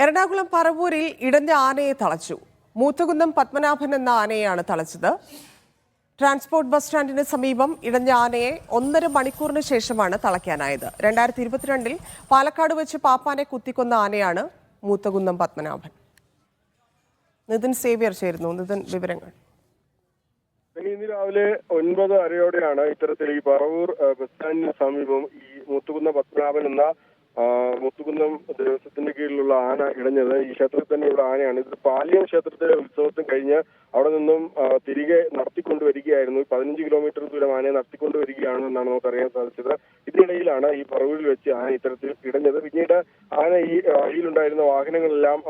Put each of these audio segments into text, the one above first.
എറണാകുളം പറവൂരിൽ ഇടഞ്ഞ ആനയെ തളച്ചു. മൂത്തകുന്നം പത്മനാഭൻ എന്ന ആനയെയാണ് തളച്ചത്. Transport bus സ്റ്റാൻഡിന് സമീപം ഇടഞ്ഞ ആനയെ 1.5 മണിക്കൂറിന് ശേഷമാണ് തളയ്ക്കാനായത്. 2022-ൽ പാലക്കാട് വെച്ച് പാപ്പാനെ കുത്തിക്കൊന്ന ആനയാണ് മൂത്തകുന്നം പത്മനാഭൻ. നിതിൻ സേവ്യർ ചേരുന്നു. നിതിൻ, വിവരങ്ങൾ. ഇന്ന് രാവിലെ 9:30 ഇത്തരത്തിൽ ഈ പറവൂർ ബസ് സ്റ്റാൻഡിന് സമീപം ഈ മൂത്തുകുന്നം പത്മനാഭൻ എന്ന മുത്തുകുന്നം ദേവസ്വത്തിന്റെ കീഴിലുള്ള ആന ഇടഞ്ഞത്. ഈ ക്ഷേത്രത്തിൽ തന്നെയുള്ള ആനയാണ്. ഇത് പാലിയം ക്ഷേത്രത്തിലെ ഉത്സവത്തിന് കഴിഞ്ഞ് അവിടെ നിന്നും തിരികെ നടത്തിക്കൊണ്ടുവരികയായിരുന്നു. 15 കിലോമീറ്റർ ദൂരം ആനയെ നടത്തിക്കൊണ്ടുവരികയാണെന്നാണ് നമുക്കറിയാൻ സാധിച്ചത്. ഇതിനിടയിലാണ് ഈ പറവൂരിൽ വെച്ച് ആന ഇത്തരത്തിൽ ഇടഞ്ഞത്. പിന്നീട് ആന ഈ വഴിയിലുണ്ടായിരുന്ന വാഹനങ്ങളെല്ലാം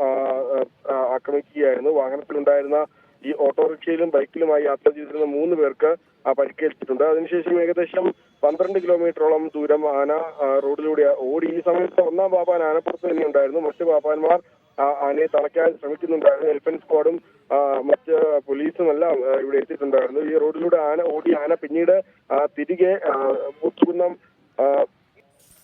ആക്രമിക്കുകയായിരുന്നു. വാഹനത്തിലുണ്ടായിരുന്ന ഈ ഓട്ടോറിക്ഷയിലും ബൈക്കിലുമായി യാത്ര ചെയ്തിരുന്ന 3 പേർക്ക് പരിക്കേറ്റിട്ടുണ്ട്. അതിനുശേഷം ഏകദേശം 12 കിലോമീറ്ററോളം ദൂരം ആന റോഡിലൂടെ ഓടി. ഈ സമയത്ത് ഒന്നാം പാപ്പാൻ ആനപ്പുറത്ത് തന്നെ ഉണ്ടായിരുന്നു. മറ്റു പാപ്പാന്മാർ ആനയെ തളയ്ക്കാൻ ശ്രമിക്കുന്നുണ്ടായിരുന്നു. എലിഫന്റ് സ്ക്വാഡും മറ്റ് പോലീസും എല്ലാം ഇവിടെ എത്തിയിട്ടുണ്ടായിരുന്നു. ഈ റോഡിലൂടെ ആന പിന്നീട് തിരികെ മൂത്തുകുന്നം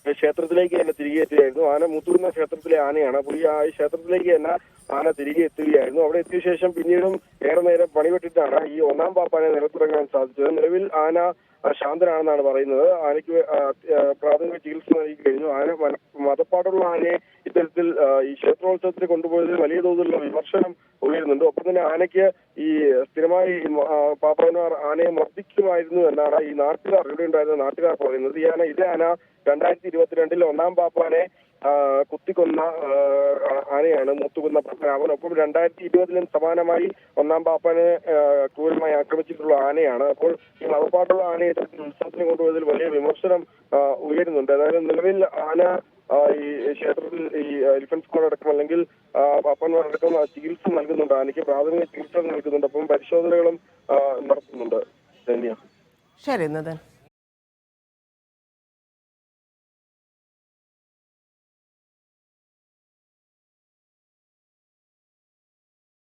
ക്ഷേത്രത്തിലേക്ക് തന്നെ തിരികെ എത്തുകയായിരുന്നു. ആന മൂത്തുകുന്ന ക്ഷേത്രത്തിലെ ആനയാണ്. അപ്പോൾ ഈ ക്ഷേത്രത്തിലേക്ക് തന്നെ ആന തിരികെ എത്തുകയായിരുന്നു. അവിടെ എത്തിയ ശേഷം പിന്നീടും ഏറെ നേരം പണിപെട്ടിട്ടാണ് ഈ ഒന്നാം പാപ്പാനെ നിലത്തിറങ്ങാൻ സാധിച്ചത്. നിലവിൽ ആന ശാന്തനാണെന്നാണ് പറയുന്നത്. ആനയ്ക്ക് പ്രാഥമിക ചികിത്സ നൽകി കഴിഞ്ഞു. ആന മതപ്പാടുള്ള ആനയെ ഇത്തരത്തിൽ ഈ ക്ഷേത്രോത്സവത്തിന് കൊണ്ടുപോയതിൽ വലിയ തോതിലുള്ള വിമർശനം ഉയരുന്നുണ്ട്. ഒപ്പം തന്നെ ആനയ്ക്ക് ഈ സ്ഥിരമായി പാപ്പാന്മാർ ആനയെ മർദ്ദിക്കുമായിരുന്നു എന്നാണ് ഈ നാട്ടുകാർ, ഇവിടെ ഉണ്ടായിരുന്ന നാട്ടുകാർ പറയുന്നത്. ഇതേ ആന 2022-ൽ ഒന്നാം പാപ്പാനെ കുത്തിക്കൊന്ന ആനയാണ് മൂത്തുകുന്ന പത്മനാഭൻ. ഒപ്പം 2020-ലും സമാനമായി ഒന്നാം പാപ്പാനെ ക്രൂരമായി ആക്രമിച്ചിട്ടുള്ള ആനയാണ്. അപ്പോൾ ഈ മതപ്പാട്ടുള്ള ആനയെ ഉത്സവത്തിന് കൊണ്ടുപോയതിൽ വലിയ വിമർശനം ഉയരുന്നുണ്ട്. അതായത് നിലവിൽ ആന ഈ ക്ഷേത്രത്തിൽ ഈ എലിഫന്റ് സ്ക്വാഡ് അടക്കം അല്ലെങ്കിൽ പാപ്പന്മാരടക്കം ചികിത്സ നൽകുന്നുണ്ട്. ആനയ്ക്ക് പ്രാഥമിക ചികിത്സ നൽകുന്നുണ്ട്. അപ്പം പരിശോധനകളും നടത്തുന്നുണ്ട്. ശരി.